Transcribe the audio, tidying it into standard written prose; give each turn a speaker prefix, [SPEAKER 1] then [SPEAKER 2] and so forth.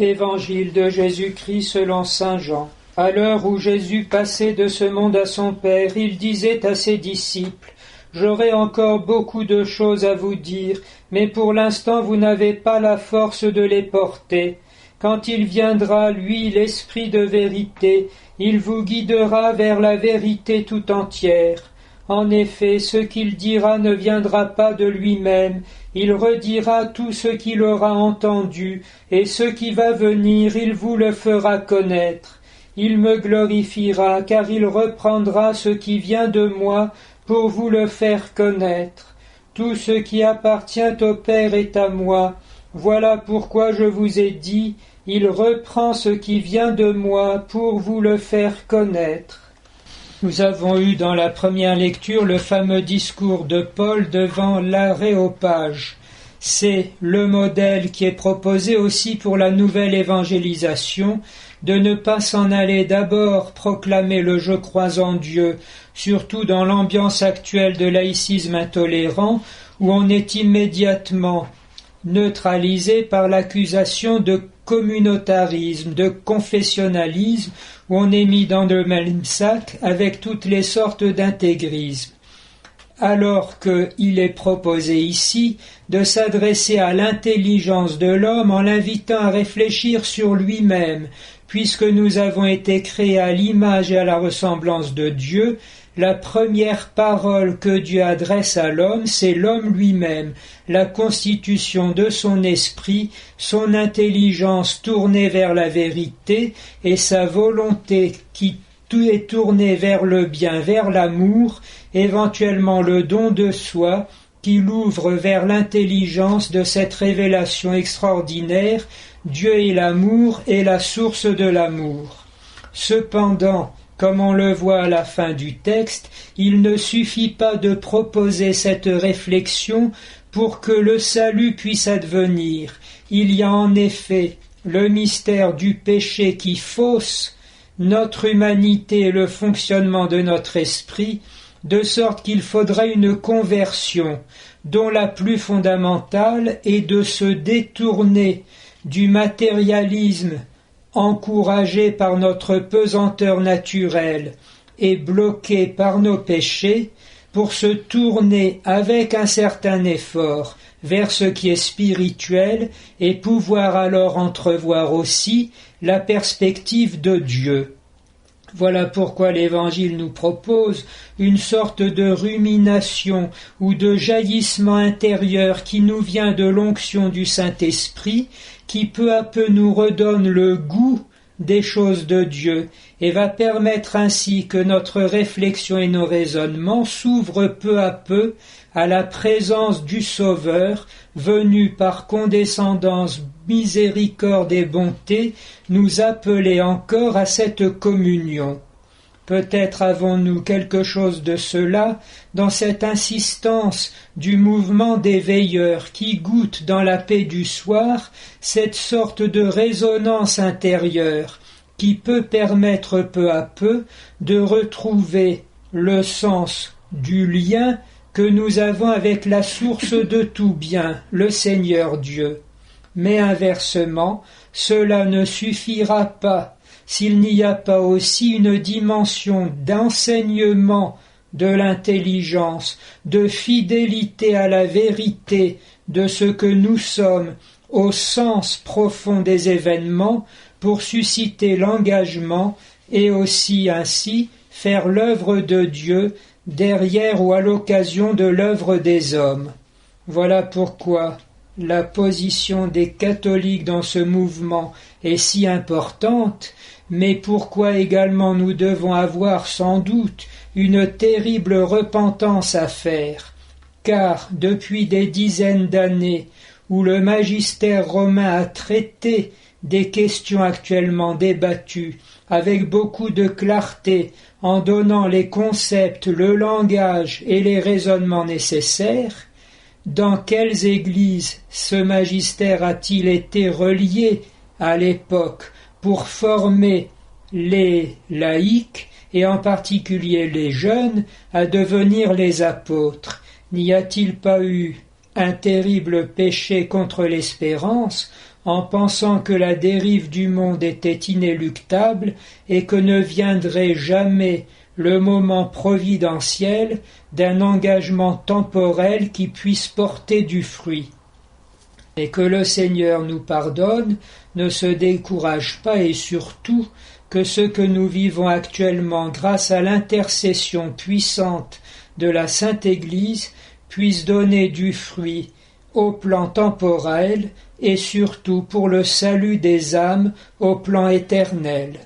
[SPEAKER 1] Évangile de Jésus-Christ selon saint Jean. À l'heure où Jésus passait de ce monde à son Père, il disait à ses disciples : « J'aurai encore beaucoup de choses à vous dire, mais pour l'instant vous n'avez pas la force de les porter. Quand il viendra, lui, l'Esprit de vérité, il vous guidera vers la vérité tout entière. En effet, ce qu'il dira ne viendra pas de lui-même, il redira tout ce qu'il aura entendu, et ce qui va venir, il vous le fera connaître. Il me glorifiera, car il reprendra ce qui vient de moi pour vous le faire connaître. Tout ce qui appartient au Père est à moi. Voilà pourquoi je vous ai dit, il reprend ce qui vient de moi pour vous le faire connaître. » Nous avons eu dans la première lecture le fameux discours de Paul devant l'Aréopage. C'est le modèle qui est proposé aussi pour la nouvelle évangélisation, de ne pas s'en aller d'abord proclamer le « je crois en Dieu », surtout dans l'ambiance actuelle de laïcisme intolérant, où on est immédiatement neutralisé par l'accusation de communautarisme, de confessionnalisme, où on est mis dans le même sac avec toutes les sortes d'intégrisme. Alors qu'il est proposé ici de s'adresser à l'intelligence de l'homme en l'invitant à réfléchir sur lui-même, puisque nous avons été créés à l'image et à la ressemblance de Dieu. La première parole que Dieu adresse à l'homme, c'est l'homme lui-même, la constitution de son esprit, son intelligence tournée vers la vérité et sa volonté qui tout est tournée vers le bien, vers l'amour, éventuellement le don de soi, qui l'ouvre vers l'intelligence de cette révélation extraordinaire. Dieu est l'amour et la source de l'amour. Cependant, comme on le voit à la fin du texte, il ne suffit pas de proposer cette réflexion pour que le salut puisse advenir. Il y a en effet le mystère du péché qui fausse notre humanité et le fonctionnement de notre esprit, de sorte qu'il faudrait une conversion, dont la plus fondamentale est de se détourner du matérialisme encouragé par notre pesanteur naturelle et bloqué par nos péchés, pour se tourner avec un certain effort vers ce qui est spirituel et pouvoir alors entrevoir aussi la perspective de Dieu. Voilà pourquoi l'Évangile nous propose une sorte de rumination ou de jaillissement intérieur qui nous vient de l'onction du Saint-Esprit, qui peu à peu nous redonne le goût des choses de Dieu et va permettre ainsi que notre réflexion et nos raisonnements s'ouvrent peu à peu à la présence du Sauveur, venu par condescendance, miséricorde et bonté, nous appeler encore à cette communion. Peut-être avons-nous quelque chose de cela dans cette insistance du mouvement des veilleurs qui goûte dans la paix du soir cette sorte de résonance intérieure qui peut permettre peu à peu de retrouver le sens du lien que nous avons avec la source de tout bien, le Seigneur Dieu. Mais inversement, cela ne suffira pas s'il n'y a pas aussi une dimension d'enseignement de l'intelligence, de fidélité à la vérité de ce que nous sommes au sens profond des événements pour susciter l'engagement et aussi ainsi faire l'œuvre de Dieu derrière ou à l'occasion de l'œuvre des hommes. Voilà pourquoi la position des catholiques dans ce mouvement est si importante, mais pourquoi également nous devons avoir sans doute une terrible repentance à faire, car depuis des dizaines d'années où le magistère romain a traité des questions actuellement débattues avec beaucoup de clarté, en donnant les concepts, le langage et les raisonnements nécessaires, dans quelles églises ce magistère a-t-il été relié à l'époque pour former les laïcs et en particulier les jeunes à devenir les apôtres? N'y a-t-il pas eu un terrible péché contre l'espérance en pensant que la dérive du monde était inéluctable et que ne viendrait jamais le moment providentiel d'un engagement temporel qui puisse porter du fruit. Et que le Seigneur nous pardonne, ne se décourage pas et surtout que ce que nous vivons actuellement grâce à l'intercession puissante de la Sainte Église puisse donner du fruit au plan temporel et surtout pour le salut des âmes au plan éternel.